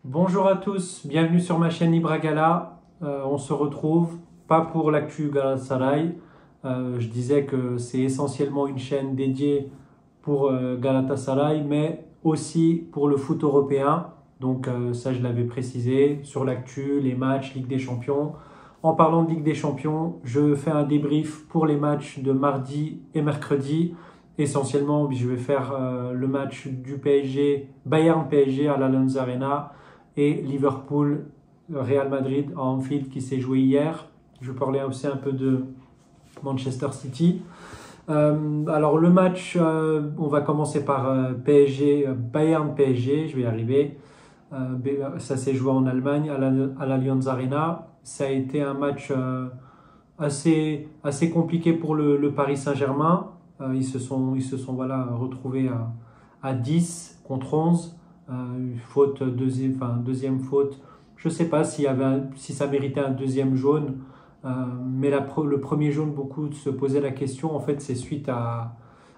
Bonjour à tous, bienvenue sur ma chaîne Ibragala. On se retrouve pas pour l'actu Galatasaray. Je disais que c'est essentiellement une chaîne dédiée pour Galatasaray, mais aussi pour le foot européen. Donc ça, je l'avais précisé sur l'actu, les matchs, Ligue des Champions. En parlant de Ligue des Champions, je fais un débrief pour les matchs de mardi et mercredi. Essentiellement, je vais faire le match du PSG, Bayern PSG à l'Allianz Arena et Liverpool Real Madrid à Anfield qui s'est joué hier. Je parlais aussi un peu de Manchester City. Alors le match, on va commencer par PSG, Bayern PSG, je vais y arriver. Ça s'est joué en Allemagne à l'Allianz Arena. Ça a été un match assez compliqué pour le Paris Saint-Germain. Ils se sont voilà, retrouvés à 10 contre 11. Faute, deuxième faute. Je ne sais pas si ça méritait un deuxième jaune. Mais le premier jaune, beaucoup se posaient la question. En fait, c'est suite à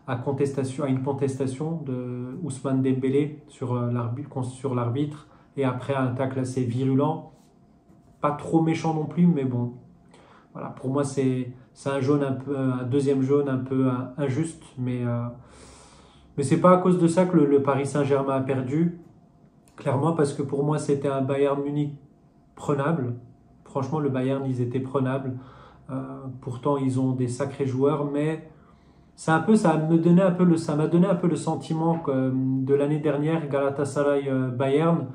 une contestation de Ousmane Dembélé sur l'arbitre. Et après, un tacle assez virulent. Pas trop méchant non plus, mais bon. Voilà, pour moi, c'est un deuxième jaune un peu injuste. Mais c'est pas à cause de ça que le Paris Saint-Germain a perdu. Clairement, parce que pour moi, c'était un Bayern Munich prenable. Franchement, le Bayern, ils étaient prenables. Pourtant, ils ont des sacrés joueurs, mais ça m'a donné un peu le sentiment que, de l'année dernière, Galatasaray Bayern,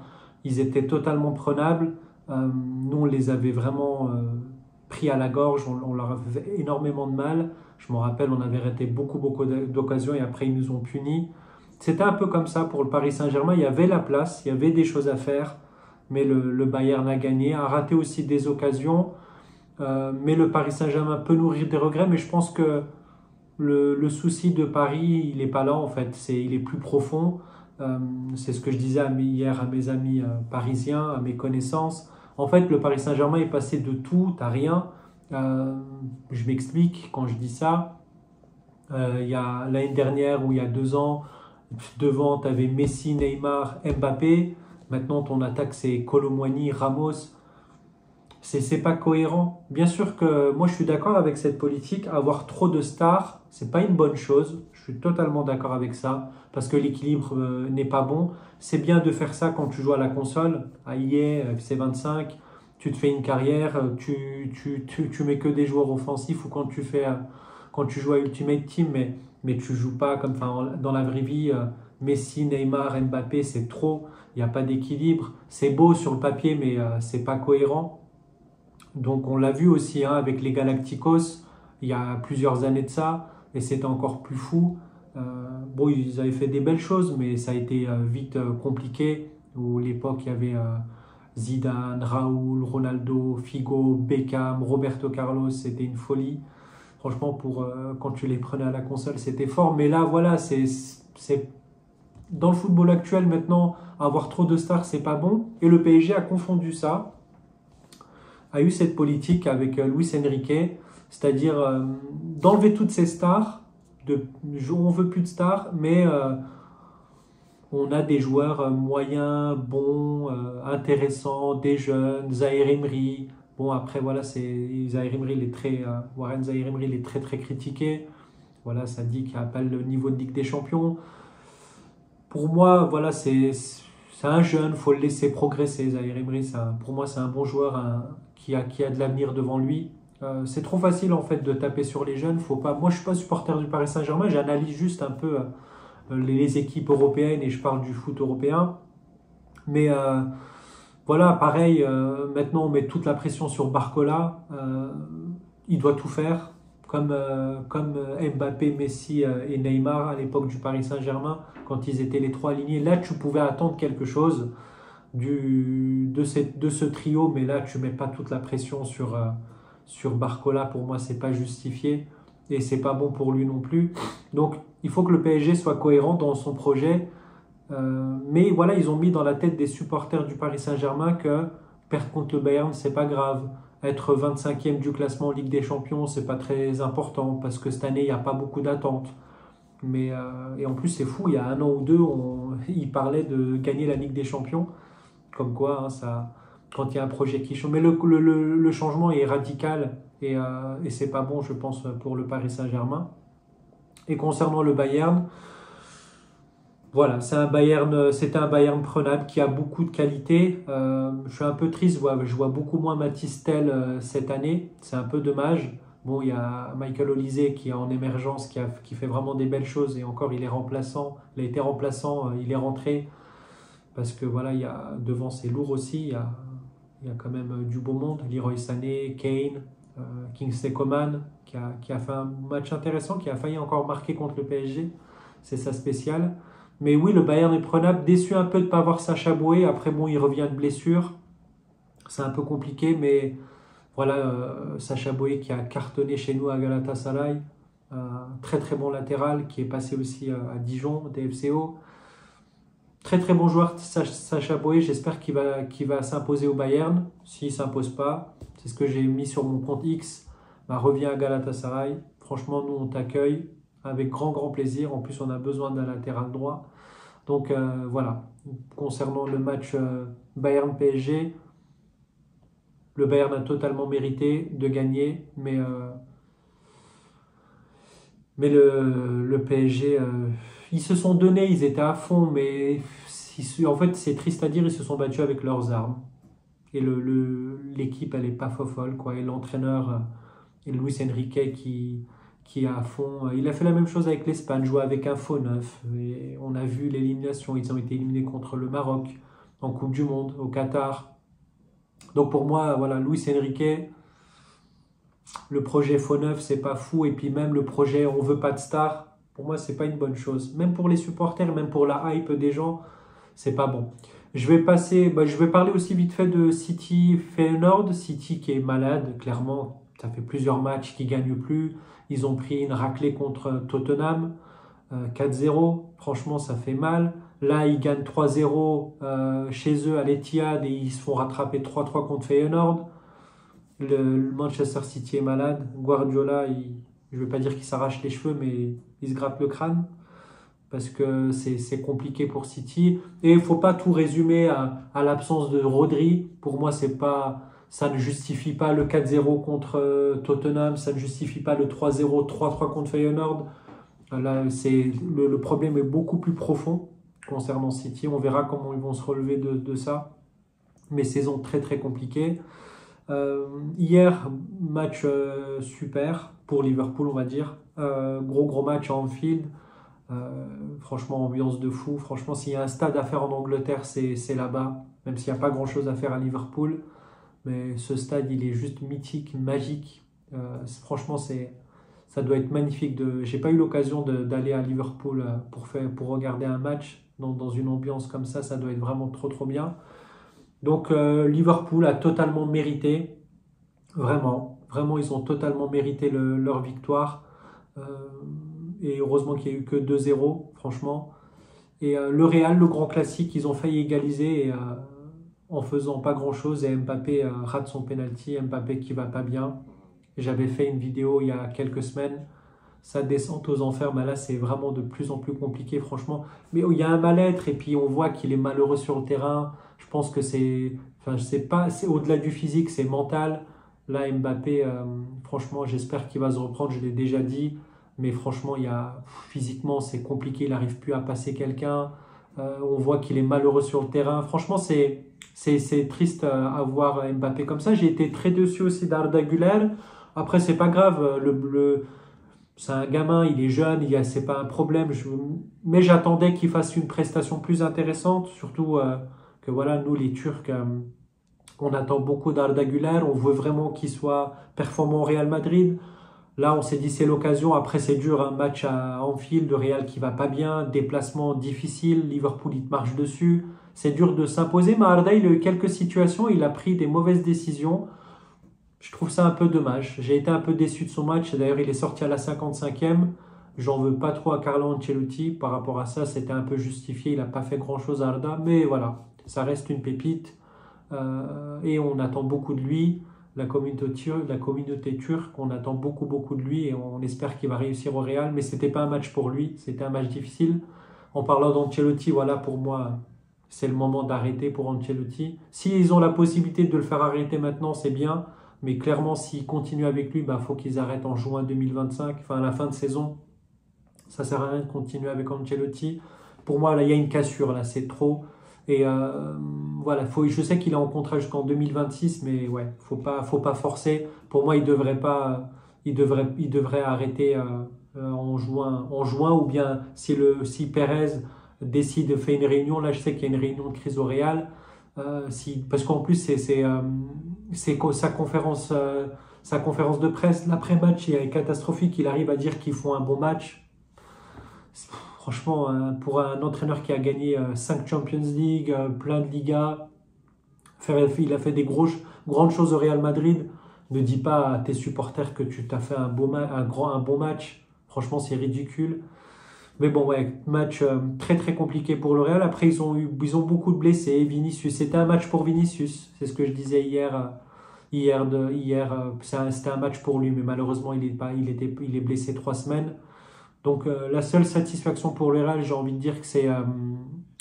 ils étaient totalement prenables. Nous, on les avait vraiment pris à la gorge, on leur avait fait énormément de mal. Je me rappelle, on avait raté beaucoup d'occasions et après, ils nous ont punis. C'était un peu comme ça pour le Paris Saint-Germain. Il y avait la place, il y avait des choses à faire, mais le Bayern a gagné, a raté aussi des occasions. Mais le Paris Saint-Germain peut nourrir des regrets, mais je pense que le souci de Paris, il n'est pas là en fait, il est plus profond. C'est ce que je disais hier à mes amis parisiens, à mes connaissances. En fait, le Paris Saint-Germain est passé de tout à rien. Euh, je m'explique quand je dis ça. Il y a l'année dernière ou il y a 2 ans, devant, tu avais Messi, Neymar, Mbappé. Maintenant, ton attaque, c'est Kolo Muani, Ramos. C'est pas cohérent. Bien sûr que moi je suis d'accord avec cette politique. Avoir trop de stars, c'est pas une bonne chose. Je suis totalement d'accord avec ça parce que l'équilibre n'est pas bon. C'est bien de faire ça quand tu joues à la console, à EA, FC25. Tu te fais une carrière, tu mets que des joueurs offensifs ou quand tu joues à Ultimate Team, mais tu joues pas comme dans la vraie vie. Messi, Neymar, Mbappé, c'est trop. Il n'y a pas d'équilibre. C'est beau sur le papier, mais c'est pas cohérent. Donc on l'a vu aussi hein, avec les Galacticos il y a plusieurs années de ça, et c'était encore plus fou. Bon, ils avaient fait des belles choses, mais ça a été vite compliqué. Où l'époque, il y avait Zidane, Raoul, Ronaldo, Figo, Beckham, Roberto Carlos, c'était une folie. Franchement, quand tu les prenais à la console, c'était fort. Mais là, voilà, dans le football actuel maintenant, avoir trop de stars, c'est pas bon. Et le PSG a confondu ça, a eu cette politique avec Luis Enrique, c'est-à-dire d'enlever toutes ces stars. On veut plus de stars, mais on a des joueurs moyens, bons, intéressants, des jeunes, Zahir Emery. Bon, après, voilà, Zahir Emery, Warren Zahir Emery, il est très très critiqué. Voilà, ça dit qu'il n'y a pas le niveau de Ligue des Champions. Pour moi, voilà, c'est un jeune, il faut le laisser progresser. Zahir Emery, pour moi, c'est un bon joueur qui a de l'avenir devant lui. C'est trop facile en fait de taper sur les jeunes. Faut pas. Moi, je suis pas supporter du Paris Saint-Germain. J'analyse juste un peu les équipes européennes et je parle du foot européen. Mais voilà, pareil. Maintenant, on met toute la pression sur Barcola. Il doit tout faire, comme Mbappé, Messi et Neymar à l'époque du Paris Saint-Germain, quand ils étaient les trois alignés. Là, tu pouvais attendre quelque chose de ce trio, mais là, tu mets pas toute la pression sur Barcola. Pour moi, c'est pas justifié et c'est pas bon pour lui non plus. Donc, il faut que le PSG soit cohérent dans son projet. Mais voilà, ils ont mis dans la tête des supporters du Paris Saint-Germain que perdre contre le Bayern, c'est pas grave. Être 25e du classement en Ligue des Champions, c'est pas très important parce que cette année, il n'y a pas beaucoup d'attentes. Et en plus, c'est fou, il y a 1 an ou deux, ils parlaient de gagner la Ligue des Champions. Comme quoi, hein, ça, quand il y a un projet qui change. Mais le changement est radical et c'est pas bon, je pense, pour le Paris Saint-Germain. Et concernant le Bayern, voilà, c'était un Bayern prenable qui a beaucoup de qualité. Je suis un peu triste, je vois beaucoup moins Mathys Tel cette année. C'est un peu dommage. Bon, il y a Michael Olise qui est en émergence, qui fait vraiment des belles choses et encore il est remplaçant. Il a été remplaçant, il est rentré parce que voilà, devant c'est lourd aussi. Il y a quand même du beau monde. Leroy Sané, Kane, Kingsley Coman qui a fait un match intéressant, qui a failli encore marquer contre le PSG. C'est ça spécial. Mais oui, le Bayern est prenable. Déçu un peu de ne pas voir Sacha Boey. Après, bon, il revient de blessure. C'est un peu compliqué, mais voilà, Sacha Boey qui a cartonné chez nous à Galatasaray. Très très bon latéral qui est passé aussi à Dijon, TFCO. Très très bon joueur, Sacha Boey. J'espère qu'il va s'imposer au Bayern. S'il ne s'impose pas, c'est ce que j'ai mis sur mon compte X. Bah, reviens à Galatasaray. Franchement, nous, on t'accueille avec grand grand plaisir. En plus, on a besoin d'un latéral droit. Donc voilà, concernant le match Bayern-PSG, le Bayern a totalement mérité de gagner, mais le PSG, ils se sont donnés, ils étaient à fond, mais en fait c'est triste à dire, ils se sont battus avec leurs armes. Et l'équipe, elle n'est pas fofolle, quoi. Et l'entraîneur, et Luis Enrique qui est à fond. Il a fait la même chose avec l'Espagne, jouer avec un faux neuf. Et on a vu l'élimination, ils ont été éliminés contre le Maroc en Coupe du Monde, au Qatar. Donc pour moi, voilà, Luis Enrique, le projet faux neuf, c'est pas fou. Et puis même le projet on veut pas de star, pour moi, c'est pas une bonne chose. Même pour les supporters, même pour la hype des gens, c'est pas bon. Je vais parler aussi vite fait de City Feyenoord. City qui est malade, clairement. Ça fait plusieurs matchs qu'ils ne gagnent plus. Ils ont pris une raclée contre Tottenham, 4-0. Franchement, ça fait mal. Là, ils gagnent 3-0 chez eux à l'Etihad et ils se font rattraper 3-3 contre Feyenoord. Le Manchester City est malade. Guardiola, je ne vais pas dire qu'il s'arrache les cheveux, mais il se gratte le crâne parce que c'est compliqué pour City. Et il ne faut pas tout résumer à l'absence de Rodri. Pour moi, ça ne justifie pas le 4-0 contre Tottenham, ça ne justifie pas le 3-0, 3-3 contre Feyenoord. Là, le problème est beaucoup plus profond concernant City. On verra comment ils vont se relever de ça. Mais saison très très compliquée. Hier, match super pour Liverpool, on va dire. Gros match à Anfield. Franchement, ambiance de fou. Franchement, s'il y a un stade à faire en Angleterre, c'est là-bas. Même s'il n'y a pas grand-chose à faire à Liverpool. Mais ce stade, il est juste mythique, magique. Franchement, ça doit être magnifique. J'ai pas eu l'occasion d'aller à Liverpool pour regarder un match dans une ambiance comme ça. Ça doit être vraiment trop, trop bien. Donc, Liverpool a totalement mérité. Vraiment, vraiment, ils ont totalement mérité leur victoire. Et heureusement qu'il n'y a eu que 2-0, franchement. Et le Real, le grand classique, ils ont failli égaliser en faisant pas grand-chose. Et Mbappé rate son penalty. Mbappé qui va pas bien. J'avais fait une vidéo il y a quelques semaines. Sa descente aux enfers, mais là, c'est vraiment de plus en plus compliqué, franchement. Mais il y a un mal-être et puis on voit qu'il est malheureux sur le terrain. Je pense que enfin, je sais pas, c'est au-delà du physique, c'est mental. Là, Mbappé, franchement, j'espère qu'il va se reprendre. Je l'ai déjà dit. Mais franchement, physiquement, c'est compliqué. Il n'arrive plus à passer quelqu'un. On voit qu'il est malheureux sur le terrain. Franchement, c'est triste à voir Mbappé comme ça. J'ai été très déçu aussi d'Arda Güler. Après, c'est pas grave. C'est un gamin, il est jeune, c'est pas un problème. Mais j'attendais qu'il fasse une prestation plus intéressante. Surtout que voilà, nous, les Turcs, on attend beaucoup d'Arda Güler. On veut vraiment qu'il soit performant au Real Madrid. Là, on s'est dit c'est l'occasion. Après, c'est dur, un match à Anfield, le Real qui va pas bien, déplacement difficile, Liverpool il te marche dessus. C'est dur de s'imposer, mais Arda, il a eu quelques situations, il a pris des mauvaises décisions. Je trouve ça un peu dommage. J'ai été un peu déçu de son match. D'ailleurs, il est sorti à la 55e. J'en veux pas trop à Carlo Ancelotti. Par rapport à ça, c'était un peu justifié. Il n'a pas fait grand-chose à Arda. Mais voilà, ça reste une pépite. Et on attend beaucoup de lui. La communauté turque, on attend beaucoup, beaucoup de lui. Et on espère qu'il va réussir au Real. Mais ce n'était pas un match pour lui. C'était un match difficile. En parlant d'Ancelotti, voilà, pour moi, c'est le moment d'arrêter pour Ancelotti. S'ils ont la possibilité de le faire arrêter maintenant, c'est bien. Mais clairement, s'ils continuent avec lui, faut qu'ils arrêtent en juin 2025, enfin à la fin de saison. Ça sert à rien de continuer avec Ancelotti. Pour moi, là, il y a une cassure, là, c'est trop. Et voilà, je sais qu'il est en contrat jusqu'en 2026, mais ouais, faut pas forcer. Pour moi, il devrait arrêter en juin, ou bien si Pérez décide de faire une réunion. Là, je sais qu'il y a une réunion de crise au Real. Parce qu'en plus, sa conférence de presse, l'après-match est catastrophique. Il arrive à dire qu'ils font un bon match. Franchement, pour un entraîneur qui a gagné 5 Champions League, plein de Ligas, il a fait des grandes choses au Real Madrid. Ne dis pas à tes supporters que tu t'as fait un bon match. Franchement, c'est ridicule. Mais bon, ouais, match très très compliqué pour le Real. Après, ils ont beaucoup de blessés. Vinicius, c'était un match pour Vinicius. C'est ce que je disais hier. C'était un match pour lui, mais malheureusement, il est blessé 3 semaines. Donc la seule satisfaction pour le Real, j'ai envie de dire que c'est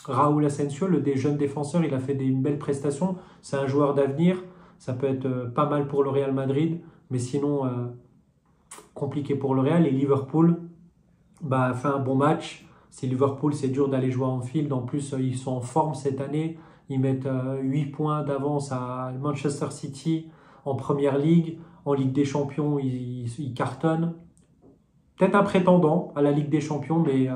Raúl Asensio, des jeunes défenseurs. Il a fait une belle prestation. C'est un joueur d'avenir. Ça peut être pas mal pour le Real Madrid, mais sinon compliqué pour le Real. Et Liverpool fait un bon match. C'est Liverpool, c'est dur d'aller jouer à Anfield. En plus, ils sont en forme cette année. Ils mettent 8 points d'avance à Manchester City en Première Ligue. En Ligue des Champions, ils cartonnent. Peut-être un prétendant à la Ligue des Champions, mais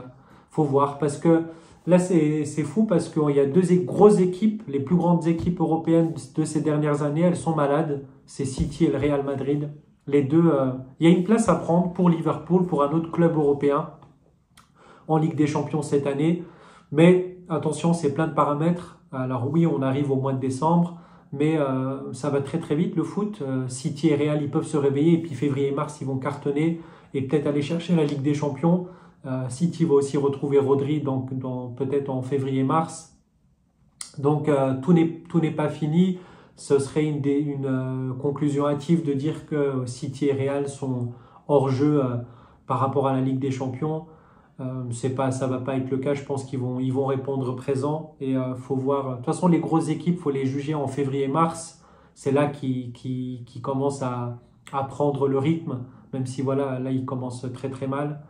faut voir. Parce que là, c'est fou parce qu'il y a deux grosses équipes, les plus grandes équipes européennes de ces dernières années, elles sont malades. C'est City et le Real Madrid. Les deux, il y a une place à prendre pour Liverpool, pour un autre club européen en Ligue des Champions cette année. Mais attention, c'est plein de paramètres. Alors oui, on arrive au mois de décembre, mais ça va très très vite le foot. City et Real, ils peuvent se réveiller et puis février-mars, ils vont cartonner et peut-être aller chercher la Ligue des Champions. City va aussi retrouver Rodri peut-être en février-mars. Donc tout n'est pas fini. Ce serait une conclusion hâtive de dire que City et Real sont hors jeu par rapport à la Ligue des Champions. Ça va pas être le cas. Je pense qu'ils vont répondre présent et faut voir. De toute façon, les grosses équipes, faut les juger en février-mars. C'est là qui commencent à prendre le rythme, même si voilà, là ils commencent très très mal.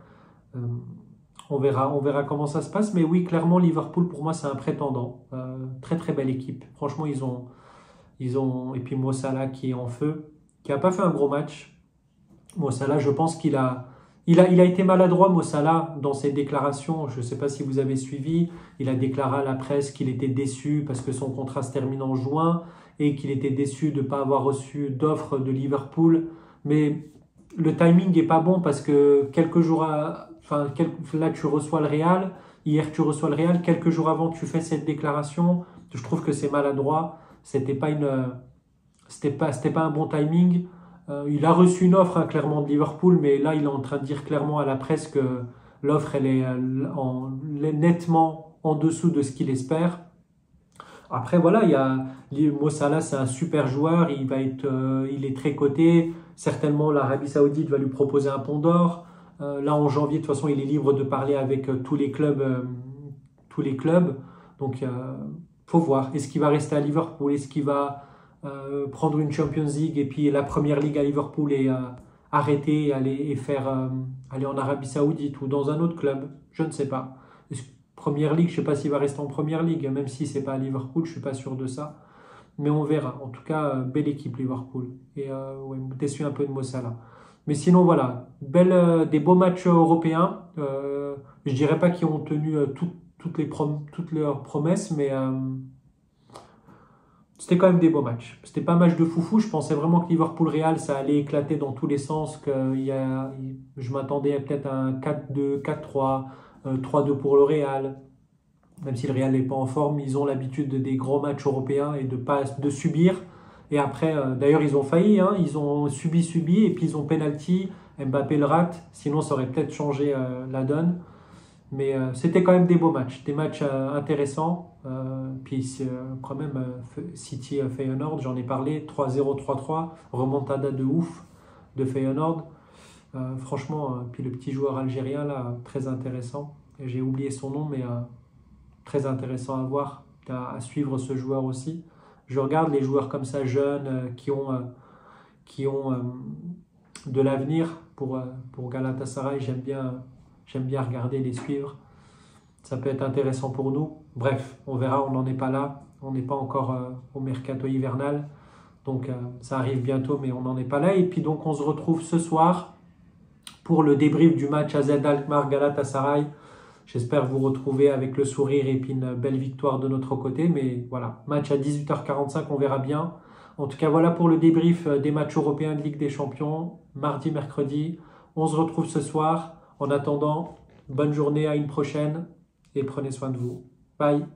On verra comment ça se passe. Mais oui, clairement, Liverpool pour moi c'est un prétendant. Très très belle équipe. Franchement, et puis Mo Salah qui est en feu, qui a pas fait un gros match. Mo Salah, je pense qu'il a été maladroit, Mo Salah, dans ses déclarations. Je ne sais pas si vous avez suivi. Il a déclaré à la presse qu'il était déçu parce que son contrat se termine en juin et qu'il était déçu de ne pas avoir reçu d'offre de Liverpool. Mais le timing n'est pas bon parce que là, tu reçois le Real. Hier, tu reçois le Real. Quelques jours avant, tu fais cette déclaration. Je trouve que c'est maladroit. C'était pas un bon timing. Il a reçu une offre clairement de Liverpool, mais là il est en train de dire clairement à la presse que l'offre elle est nettement en dessous de ce qu'il espère. Après voilà, Mo Salah, c'est un super joueur, il est très coté. Certainement l'Arabie Saoudite va lui proposer un pont d'or. Là en janvier, de toute façon, il est libre de parler avec tous les clubs. Donc faut voir. Est-ce qu'il va rester à Liverpool? Est-ce qu'il va prendre une Champions League et puis la Première Ligue à Liverpool et arrêter et aller en Arabie Saoudite ou dans un autre club? Je ne sais pas. Première Ligue, je ne sais pas s'il va rester en Première Ligue, même si ce n'est pas à Liverpool, je ne suis pas sûr de ça. Mais on verra. En tout cas, belle équipe Liverpool. Et ouais, déçu un peu de Mo Salah. Mais sinon, voilà, des beaux matchs européens. Je ne dirais pas qu'ils ont tenu toutes leurs promesses, mais c'était quand même des beaux matchs. C'était pas un match de foufou. Je pensais vraiment que Liverpool-Real, ça allait éclater dans tous les sens. Je m'attendais à peut-être un 4-2, 4-3, 3-2 pour le Real. Même si le Real n'est pas en forme, ils ont l'habitude des gros matchs européens et de subir. Et après, d'ailleurs, ils ont failli. Ils ont subi, et puis ils ont penalty. Mbappé le rate. Sinon, ça aurait peut-être changé la donne. Mais c'était quand même des beaux matchs, des matchs intéressants. Puis quand même, City Feyenoord, j'en ai parlé, 3-0, 3-3, remontada de ouf de Feyenoord. Franchement, puis le petit joueur algérien, là, très intéressant. J'ai oublié son nom, mais très intéressant à voir. à suivre ce joueur aussi. Je regarde les joueurs comme ça, jeunes, qui ont de l'avenir pour Galatasaray. J'aime bien regarder, les suivre. Ça peut être intéressant pour nous. Bref, on verra, on n'en est pas là. On n'est pas encore au mercato hivernal. Donc ça arrive bientôt, mais on n'en est pas là. Et puis donc on se retrouve ce soir pour le débrief du match AZ Alkmaar Galatasaray. J'espère vous retrouver avec le sourire et puis une belle victoire de notre côté. Mais voilà, match à 18h45, on verra bien. En tout cas, voilà pour le débrief des matchs européens de Ligue des Champions, mardi, mercredi. On se retrouve ce soir. En attendant, bonne journée, à une prochaine et prenez soin de vous. Bye.